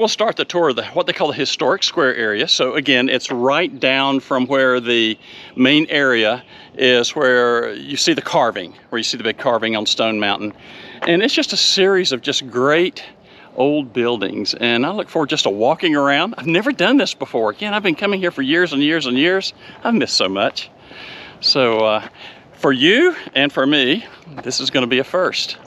we'll start the tour of what they call the historic square area. So again, it's right down from where the main area is, where you see the carving, where you see the big carving on Stone Mountain. And it's just a series of just great old buildings, and I look forward just to walking around. I've never done this before. Again, I've been coming here for years and years and years. I've missed so much. So for you and for me, this is going to be a first.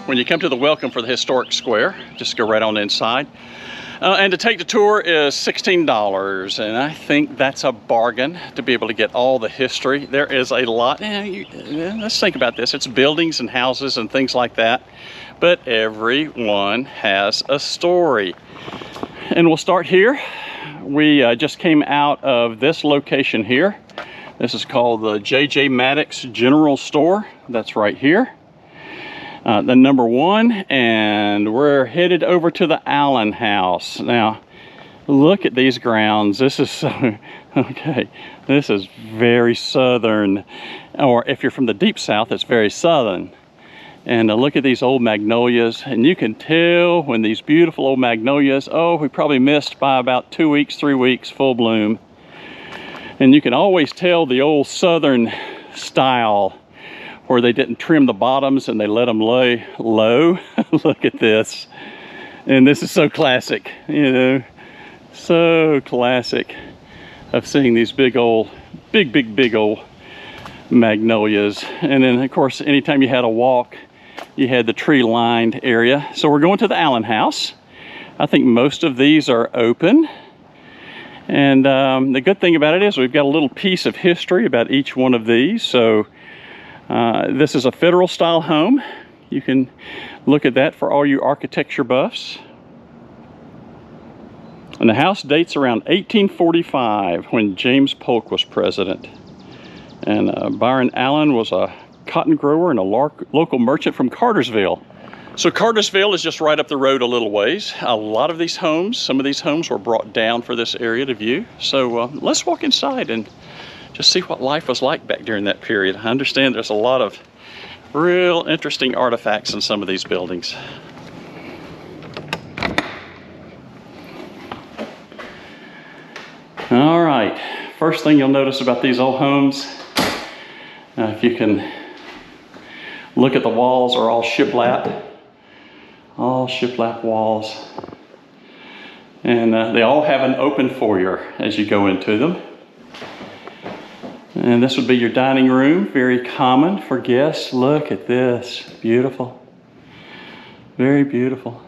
When you come to the welcome for the historic square, just go right on inside. And to take the tour is $16, and I think that's a bargain to be able to get all the history. There is a lot. Let's think about this. It's buildings and houses and things like that, but every one has a story. And we'll start here. We just came out of this location here. This is called the J.J. Maddox General Store. That's right here. The number 1, and we're headed over to the Allen House. Now, look at these grounds. This is so, okay, this is very southern, or if you're from the deep south, it's very southern. And look at these old magnolias, and you can tell when these beautiful old magnolias, oh, we probably missed by about 2 weeks, 3 weeks, full bloom. And you can always tell the old southern style, where they didn't trim the bottoms and they let them lay low. Look at this. And this is so classic, you know, so classic of seeing these big old magnolias. And then of course, anytime you had a walk, you had the tree lined area. So we're going to the Allen House. I think most of these are open. And the good thing about it is we've got a little piece of history about each one of these. So this is a federal style home. You can look at that for all you architecture buffs. And the house dates around 1845, when James Polk was president. And Byron Allen was a cotton grower and a local merchant from Cartersville. So Cartersville is just right up the road a little ways. A lot of these homes, some of these homes were brought down for this area to view. So let's walk inside and just see what life was like back during that period. I understand there's a lot of real interesting artifacts in some of these buildings. All right, first thing you'll notice about these old homes, if you can look at the walls, are all shiplap walls. And they all have an open foyer as you go into them. And this would be your dining room, very common for guests. Look at this, beautiful, very beautiful.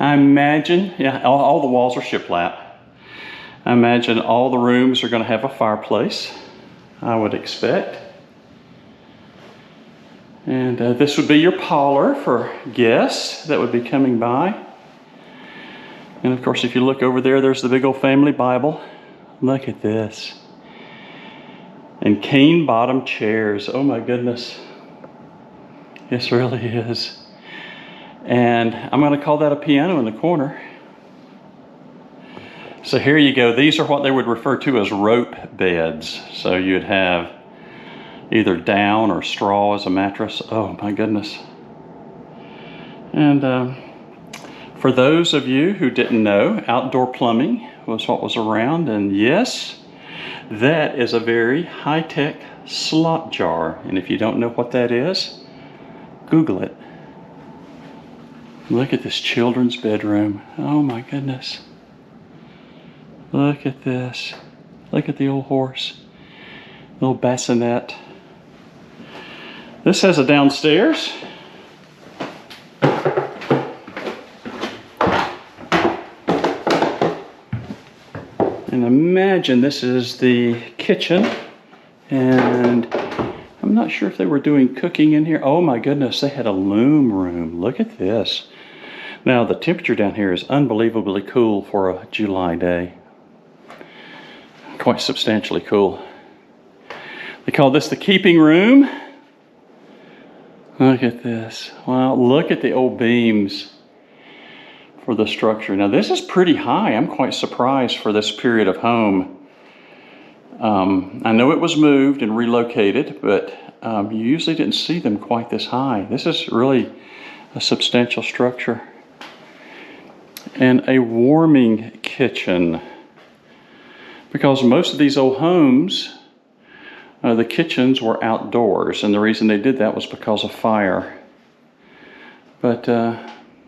I imagine, yeah, all the walls are shiplap. I imagine all the rooms are going to have a fireplace, I would expect. And this would be your parlor for guests that would be coming by. And of course, if you look over there, there's the big old family Bible. Look at this. And cane bottom chairs. Oh my goodness. This really is. And I'm going to call that a piano in the corner. So here you go. These are what they would refer to as rope beds. So you'd have either down or straw as a mattress. Oh my goodness. And for those of you who didn't know, outdoor plumbing was what was around. And yes, that is a very high-tech slop jar. And if you don't know what that is, Google it. Look at this children's bedroom. Oh my goodness. Look at this. Look at the old horse. Little bassinet. This has a downstairs. And imagine this is the kitchen. And I'm not sure if they were doing cooking in here. Oh my goodness, they had a loom room. Look at this. Now the temperature down here is unbelievably cool for a July day. Quite substantially cool. They call this the keeping room. Look at this. Wow, look at the old beams for the structure. Now this is pretty high. I'm quite surprised for this period of home. I know it was moved and relocated, but you usually didn't see them quite this high. This is really a substantial structure. And a warming kitchen. Because most of these old homes, the kitchens were outdoors, and the reason they did that was because of fire. But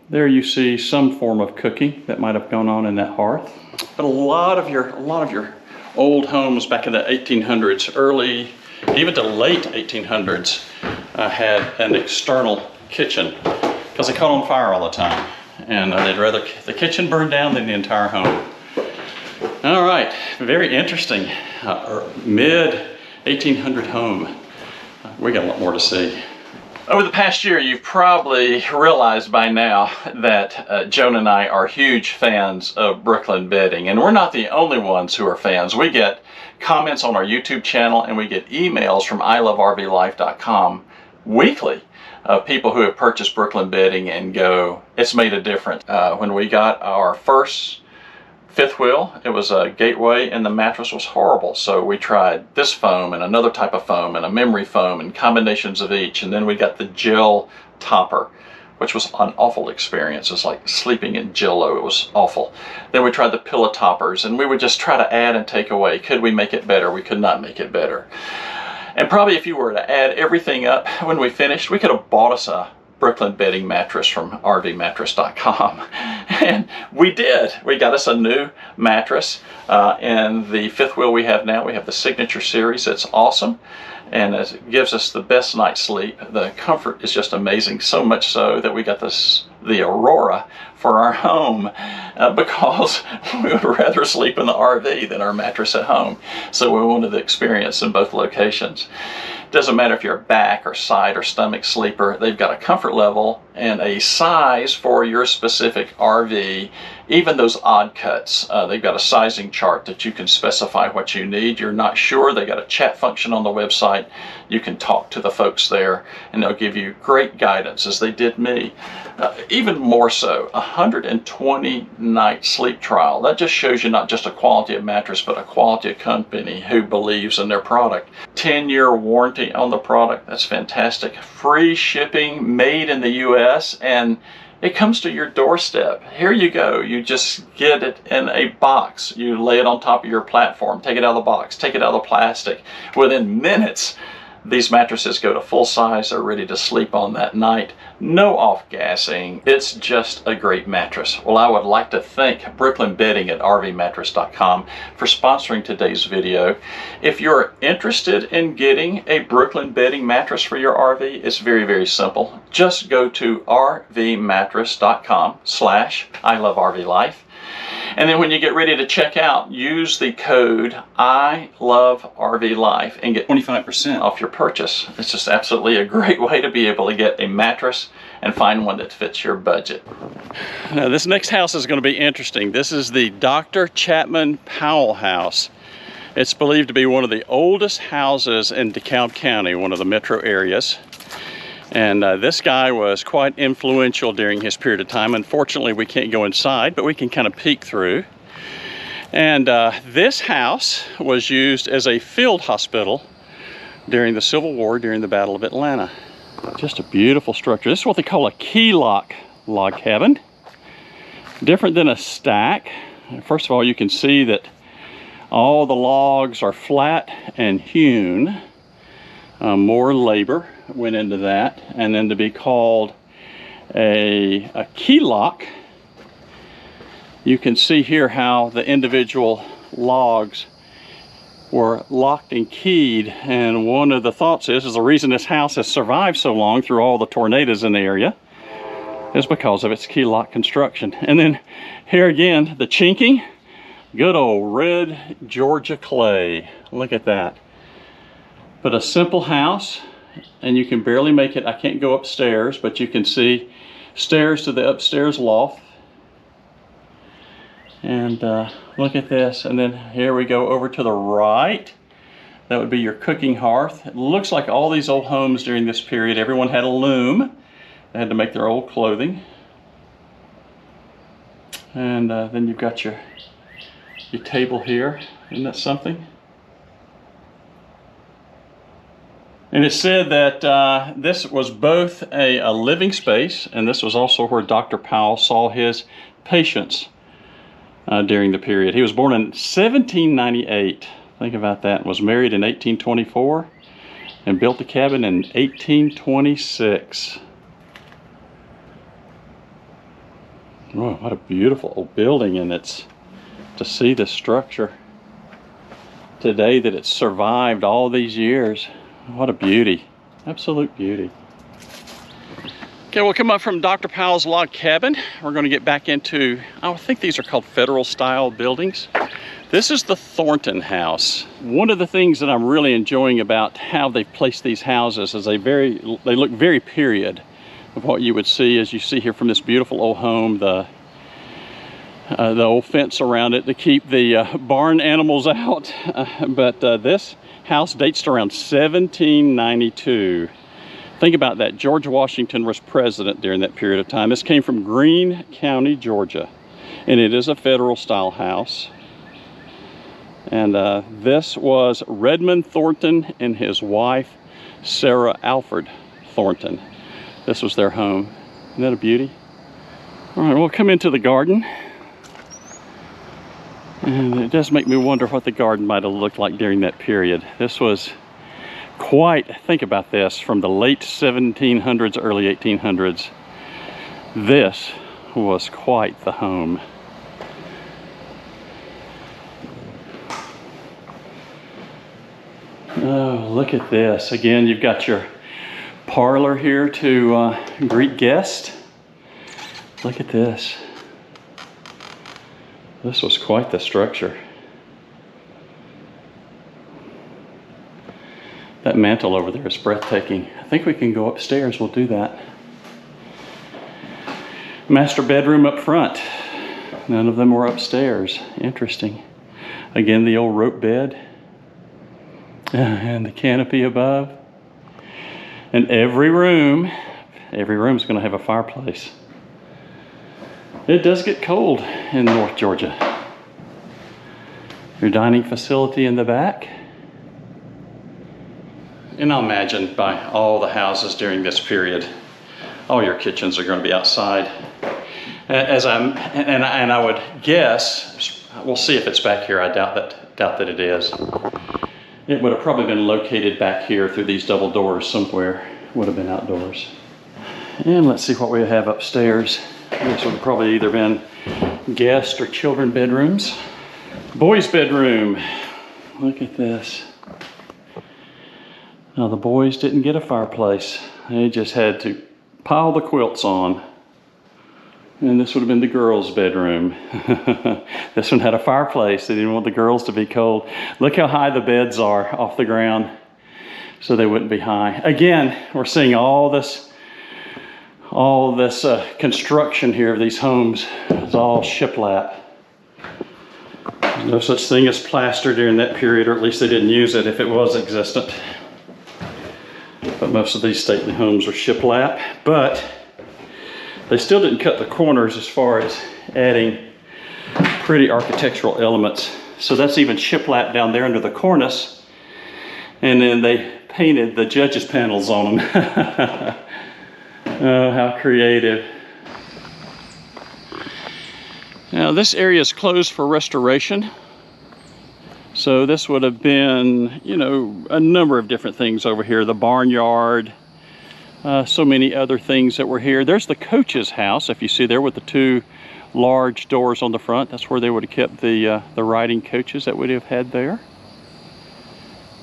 there you see some form of cooking that might have gone on in that hearth. But a lot of your old homes back in the 1800s, early, even to late 1800s, had an external kitchen because they caught on fire all the time. And they'd rather the kitchen burn down than the entire home. All right, very interesting. Mid-1800 home. We got a lot more to see. Over the past year, you've probably realized by now that Joan and I are huge fans of Brooklyn bedding, and we're not the only ones who are fans. We get comments on our YouTube channel, and we get emails from ilovervlife.com weekly of people who have purchased Brooklyn bedding and go, it's made a difference. When we got our first fifth wheel, it was a Gateway, and the mattress was horrible. So we tried this foam and another type of foam and a memory foam and combinations of each. And then we got the gel topper, which was an awful experience. It was like sleeping in Jell-O. It was awful. Then we tried the pillow toppers, and we would just try to add and take away. Could we make it better? We could not make it better. And probably if you were to add everything up when we finished, we could have bought us a Brooklyn bedding mattress from rvmattress.com. And we did. We got us a new mattress. And the fifth wheel we have now, we have the Signature Series. It's awesome. And it gives us the best night's sleep. The comfort is just amazing. So much so that we got the Aurora for our home because we would rather sleep in the RV than our mattress at home. So we wanted the experience in both locations. Doesn't matter if you're a back or side or stomach sleeper, they've got a comfort level and a size for your specific RV. Even those odd cuts, they've got a sizing chart that you can specify what you need. You're not sure, they got a chat function on the website. You can talk to the folks there and they'll give you great guidance, as they did me. Even more so, 120 night sleep trial. That just shows you not just a quality of mattress, but a quality of company who believes in their product. 10-year warranty on the product. That's fantastic. Free shipping, made in the US, and it comes to your doorstep. Here you go. You just get it in a box. You lay it on top of your platform, take it out of the box, take it out of the plastic. Within minutes, these mattresses go to full size. They're ready to sleep on that night. No off-gassing. It's just a great mattress. Well, I would like to thank Brooklyn Bedding at rvmattress.com for sponsoring today's video. If you're interested in getting a Brooklyn Bedding mattress for your RV, it's very, very simple. Just go to rvmattress.com/ilovervlife. And then when you get ready to check out, use the code ilovervlife and get 25% off your purchase. It's just absolutely a great way to be able to get a mattress and find one that fits your budget. Now this next house is going to be interesting. This is the Dr. Chapman Powell house. It's believed to be one of the oldest houses in DeKalb County, one of the metro areas. And this guy was quite influential during his period of time. Unfortunately, we can't go inside, but we can kind of peek through. And this house was used as a field hospital during the Civil War, during the Battle of Atlanta. Just a beautiful structure. This is what they call a key lock log cabin. Different than a stack. First of all, you can see that all the logs are flat and hewn. More labor went into that, and then to be called a key lock, you can see here how the individual logs were locked and keyed. And one of the thoughts is the reason this house has survived so long through all the tornadoes in the area is because of its key lock construction. And then here again, the chinking, good old red Georgia clay. Look at that. But a simple house, and you can barely make it. I can't go upstairs, but you can see stairs to the upstairs loft. And look at this. And then here we go over to the right. That would be your cooking hearth. It looks like all these old homes during this period, everyone had a loom. They had to make their old clothing. And then you've got your table here. Isn't that something? And it said that this was both a living space, and this was also where Dr. Powell saw his patients during the period. He was born in 1798. Think about that. Was married in 1824 and built the cabin in 1826. Oh, what a beautiful old building, and it's to see the structure today, that it's survived all these years. What a beauty. Absolute beauty. Okay, we'll come up from Dr. Powell's log cabin. We're going to get back into, I think these are called federal style buildings. This is the Thornton house. One of the things that I'm really enjoying about how they've placed these houses is they look very period of what you would see, as you see here from this beautiful old home, the old fence around it to keep the barn animals out. But this house dates to around 1792. Think about that. George Washington was president during that period of time. This came from Greene County, Georgia, and it is a federal style house. And this was Redmond Thornton and his wife, Sarah Alford Thornton. This was their home. Isn't that a beauty? All right, we'll come into the garden. And it does make me wonder what the garden might have looked like during that period. This was quite, think about this, from the late 1700s, early 1800s. This was quite the home. Oh, look at this. Again, you've got your parlor here to greet guests. Look at this. This was quite the structure. That mantle over there is breathtaking. I think we can go upstairs. We'll do that. Master bedroom up front. None of them were upstairs. Interesting. Again, the old rope bed. And the canopy above. And every room is going to have a fireplace. It does get cold in North Georgia. Your dining facility in the back. And I imagine by all the houses during this period, all your kitchens are going to be outside. And I would guess, we'll see if it's back here. I doubt that it is. It would have probably been located back here through these double doors somewhere. Would have been outdoors. And let's see what we have upstairs. This would have probably either been guest or children bedrooms. Boys' bedroom. Look at this. Now the boys didn't get a fireplace. They just had to pile the quilts on. And this would have been the girls' bedroom. This one had a fireplace. They didn't want the girls to be cold. Look how high the beds are off the ground, so they wouldn't be high. Again, we're seeing all this construction here of these homes. It's all shiplap. There's no such thing as plaster during that period, or at least they didn't use it if it was existent. But most of these stately homes are shiplap, but they still didn't cut the corners as far as adding pretty architectural elements. So that's even shiplap down there under the cornice. And then they painted the judges' panels on them. Oh, how creative. Now this area is closed for restoration. So this would have been, you know, a number of different things over here. The barnyard, so many other things that were here. There's the coach's house, if you see there, with the two large doors on the front. That's where they would have kept the riding coaches that would have had there.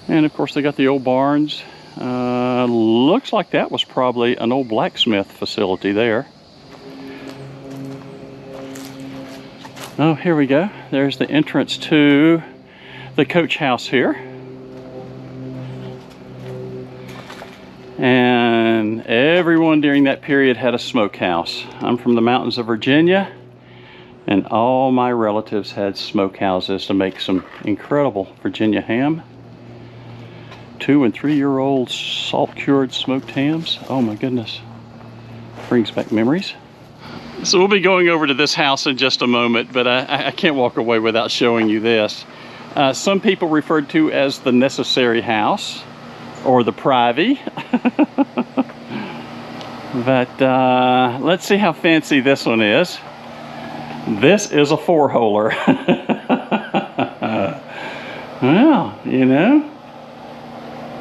And of course they got the old barns. Looks like that was probably an old blacksmith facility there. Oh, here we go. There's the entrance to the coach house here. And everyone during that period had a smokehouse. I'm from the mountains of Virginia, and all my relatives had smokehouses to make some incredible Virginia ham. 2- and 3-year-old salt-cured smoked hams. Oh my goodness. Brings back memories. So we'll be going over to this house in just a moment, but I can't walk away without showing you this. Some people referred to as the necessary house. or the privy. But let's see how fancy this one is. This is a 4-holer. Well, you know,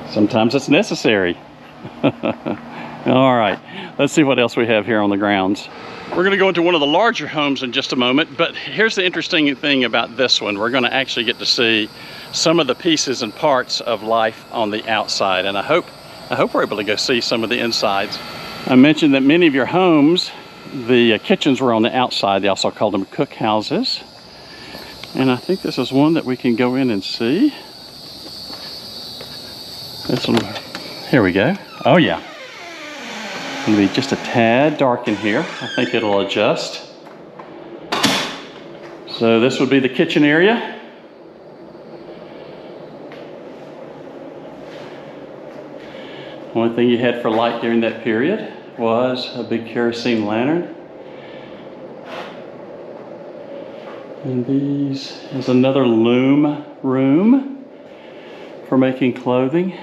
sometimes it's necessary. All right, let's see what else we have here on the grounds. We're going to go into one of the larger homes in just a moment, but here's the interesting thing about this one. We're going to actually get to see some of the pieces and parts of life on the outside, and I hope we're able to go see some of the insides. I mentioned that many of your homes, the kitchens were on the outside. They also called them cookhouses. And I think this is one that we can go in and see. This one, here we go. Oh yeah. It'll be just a tad dark in here. I think it'll adjust. So this would be the kitchen area. One thing you had for light during that period was a big kerosene lantern. And these is another loom room for making clothing.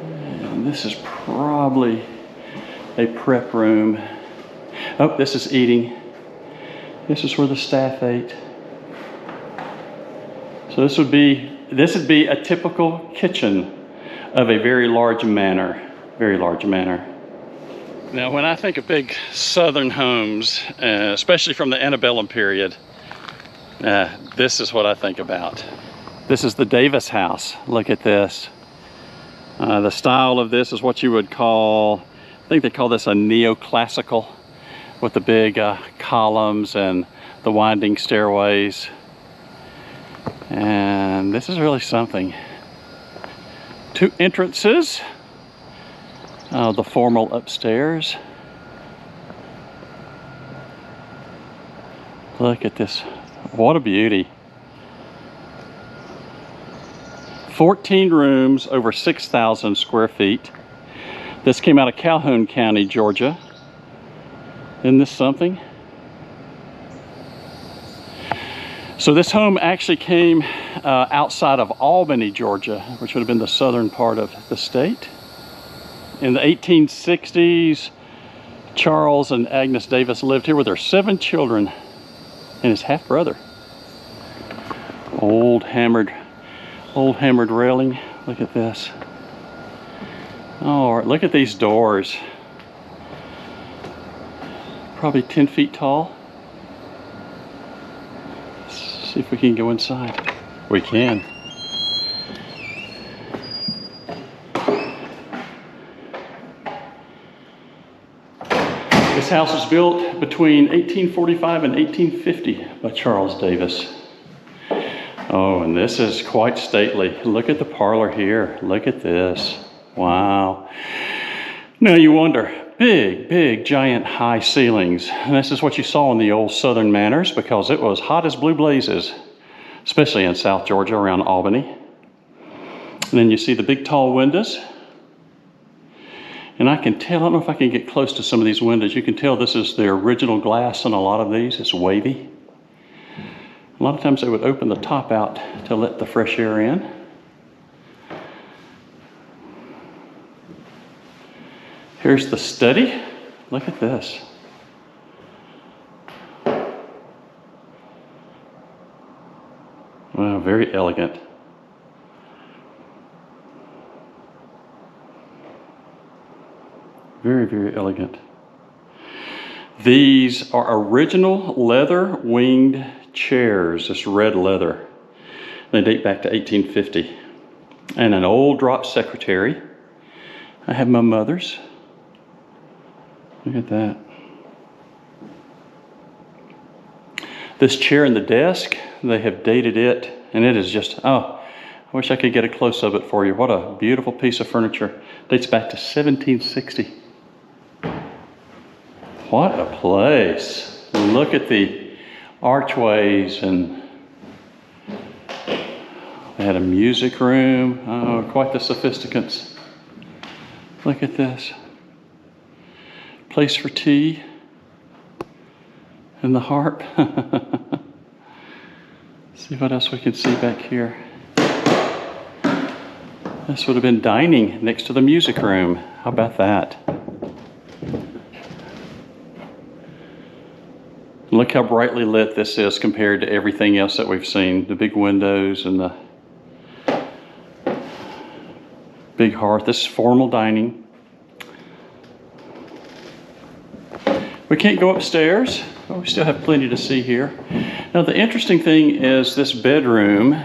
And this is probably a prep room. Oh, this is eating. This is where the staff ate. So this would be a typical kitchen of a very large manor. Very large manor. Now, when I think of big southern homes, especially from the antebellum period, this is what I think about. This is the Davis house. Look at this. The style of this is what you would call, I think they call this a neoclassical, with the big columns and the winding stairways. And this is really something. 2 entrances. The formal upstairs. Look at this. What a beauty. 14 rooms, over 6,000 square feet. This came out of Calhoun County, Georgia. Isn't this something? So this home actually came outside of Albany, Georgia, which would have been the southern part of the state. In the 1860s, Charles and Agnes Davis lived here with their 7 children and his half-brother. Old hammered railing. Look at this. Oh, look at these doors. Probably 10 feet tall. Let's see if we can go inside. We can. This house was built between 1845 and 1850 by Charles Davis. Oh, and this is quite stately. Look at the parlor here. Look at this. Wow. Now you wonder, big, giant high ceilings. And this is what you saw in the old southern manors because it was hot as blue blazes, especially in South Georgia around Albany. And then you see the big tall windows. And I can tell, I don't know if I can get close to some of these windows. You can tell this is the original glass on a lot of these. It's wavy. A lot of times they would open the top out to let the fresh air in. Here's the study. Look at this. Wow, very elegant. Very elegant. These are original leather winged chairs, this red leather. They date back to 1850. And an old drop secretary. I have my mother's. Look at that. This chair and the desk, they have dated it, and it is just, oh, I wish I could get a close of it for you. What a beautiful piece of furniture. Dates back to 1760. What a place. Look at the archways, and they had a music room. Oh, quite the sophisticants. Look at this. Place for tea and the harp. See what else we can see back here. This would have been dining next to the music room. How about that? Look how brightly lit this is compared to everything else that we've seen. The big windows and the big hearth. This is formal dining. We can't go upstairs, but we still have plenty to see here. Now the interesting thing is this bedroom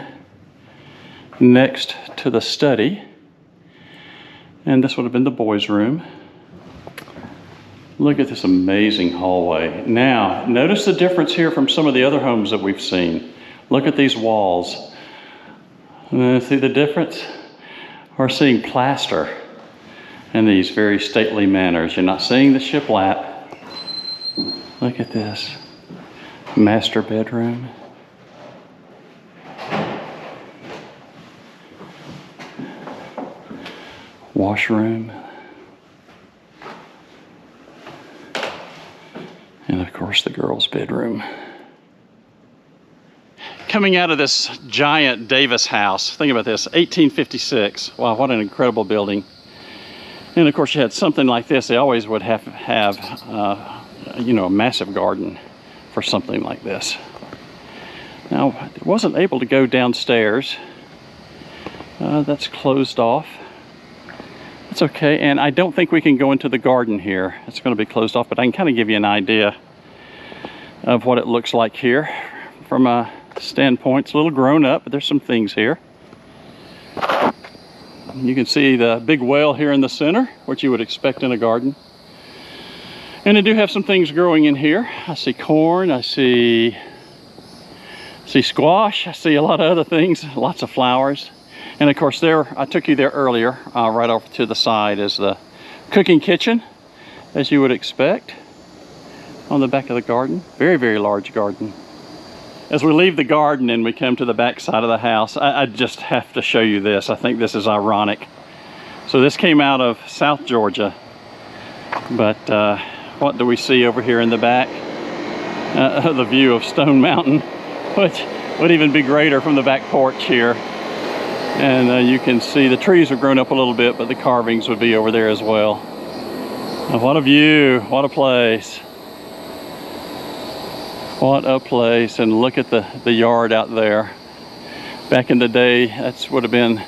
next to the study, and this would have been the boys' room. Look at this amazing hallway. Now, notice the difference here from some of the other homes that we've seen. Look at these walls. See the difference? We're seeing plaster in these very stately manners. You're not seeing the shiplap. Look at this. Master bedroom. Washroom. And of course the girls' bedroom. Coming out of this giant Davis house, think about this, 1856. Wow, what an incredible building. And of course you had something like this, they always would have you know, a massive garden for something like this. Now, I wasn't able to go downstairs. That's closed off. That's okay, and I don't think we can go into the garden here. It's going to be closed off, but I can kind of give you an idea of what it looks like here from a standpoint. It's a little grown up, but there's some things here. You can see the big well here in the center, which you would expect in a garden. And I do have some things growing in here. I see corn, I see squash, I see a lot of other things, lots of flowers. And of course there, I took you there earlier, right off to the side is the cooking kitchen, as you would expect, on the back of the garden. Very, very large garden. As we leave the garden and we come to the back side of the house, I just have to show you this. I think this is ironic. So this came out of South Georgia, but what do we see over here in the back? The view of Stone Mountain, which would even be greater from the back porch here. And you can see the trees have grown up a little bit, but the carvings would be over there as well. What a view, what a place. What a place, and look at the yard out there. Back in the day, that would have been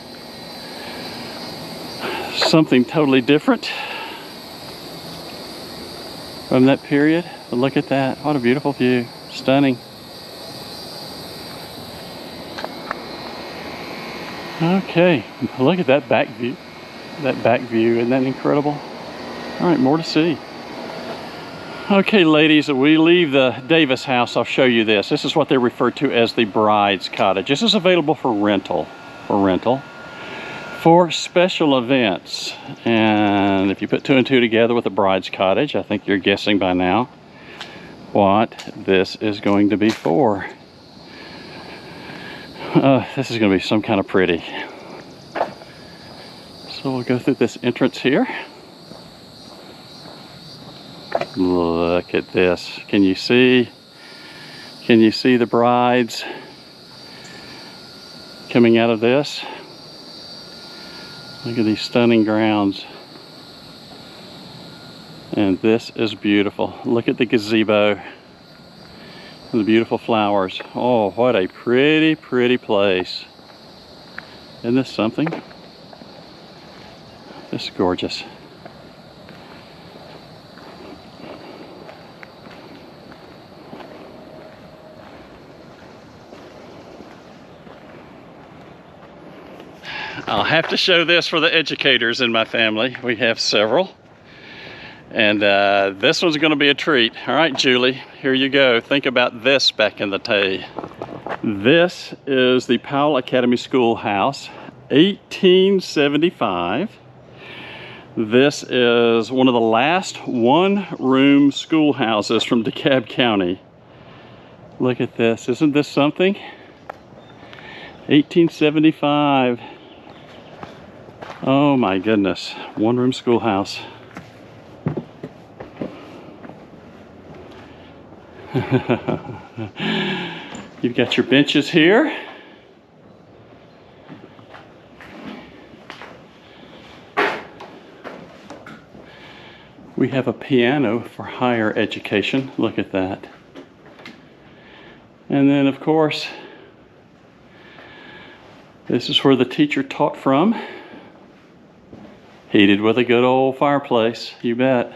something totally different from that period. But look at that, what a beautiful view, stunning. Okay, look at that back view. Isn't that incredible? All right, more to see. Okay, ladies, we leave the Davis house. I'll show you this. This is what they refer to as the bride's cottage. This is available for rental, for special events. And if you put two and two together with the bride's cottage, I think you're guessing by now what this is going to be for. This is going to be some kind of pretty. So we'll go through this entrance here. Look at this. Can you see the brides coming out of this? Look at these stunning grounds. And this is beautiful. Look at the gazebo. And the beautiful flowers. Oh, what a pretty, pretty place. Isn't this something? This is gorgeous. I'll have to show this for the educators in my family. We have several. And this one's going to be a treat. All right, Julie, here you go. Think about this back in the day. This is the Powell Academy Schoolhouse, 1875. This is one of the last one-room schoolhouses from DeKalb County. Look at this. Isn't this something? 1875. Oh my goodness. One-room schoolhouse. You've got your benches here. We have a piano for higher education. Look at that. And then, of course, this is where the teacher taught from. Heated with a good old fireplace, you bet.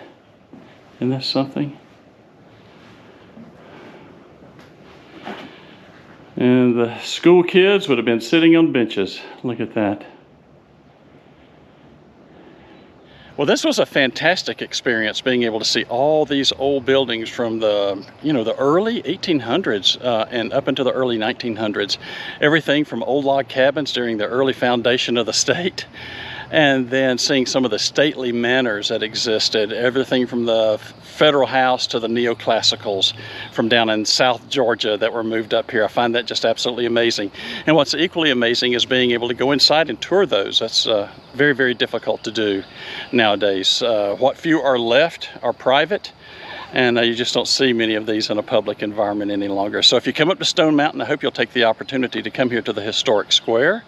Isn't that something? And the school kids would have been sitting on benches. Look at that. Well, this was a fantastic experience, being able to see all these old buildings from the, the early 1800s and up into the early 1900s. Everything from old log cabins during the early foundation of the state, and then seeing some of the stately manors that existed, everything from the Federal House to the neoclassicals from down in South Georgia that were moved up here. I find that just absolutely amazing. And what's equally amazing is being able to go inside and tour those. That's very, very difficult to do nowadays. What few are left are private, and you just don't see many of these in a public environment any longer. So if you come up to Stone Mountain, I hope you'll take the opportunity to come here to the historic square.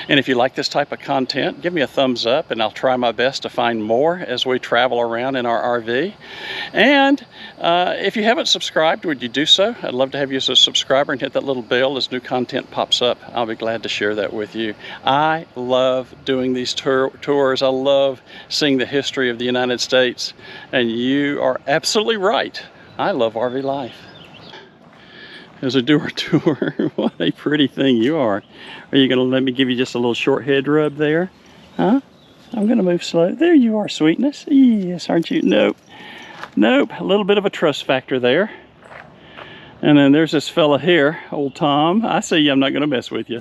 And if you like this type of content, give me a thumbs up, and I'll try my best to find more as we travel around in our RV. And if you haven't subscribed, would you do so? I'd love to have you as a subscriber, and hit that little bell as new content pops up. I'll be glad to share that with you. I love doing these tours. I love seeing the history of the United States. And you are absolutely right. I love RV life. As a doer tour, what a pretty thing you are. Are you going to let me give you just a little short head rub there? Huh? I'm going to move slow. There you are, sweetness. Yes, aren't you? Nope. Nope. A little bit of a trust factor there. And then there's this fella here, old Tom. I see you. I'm not going to mess with you.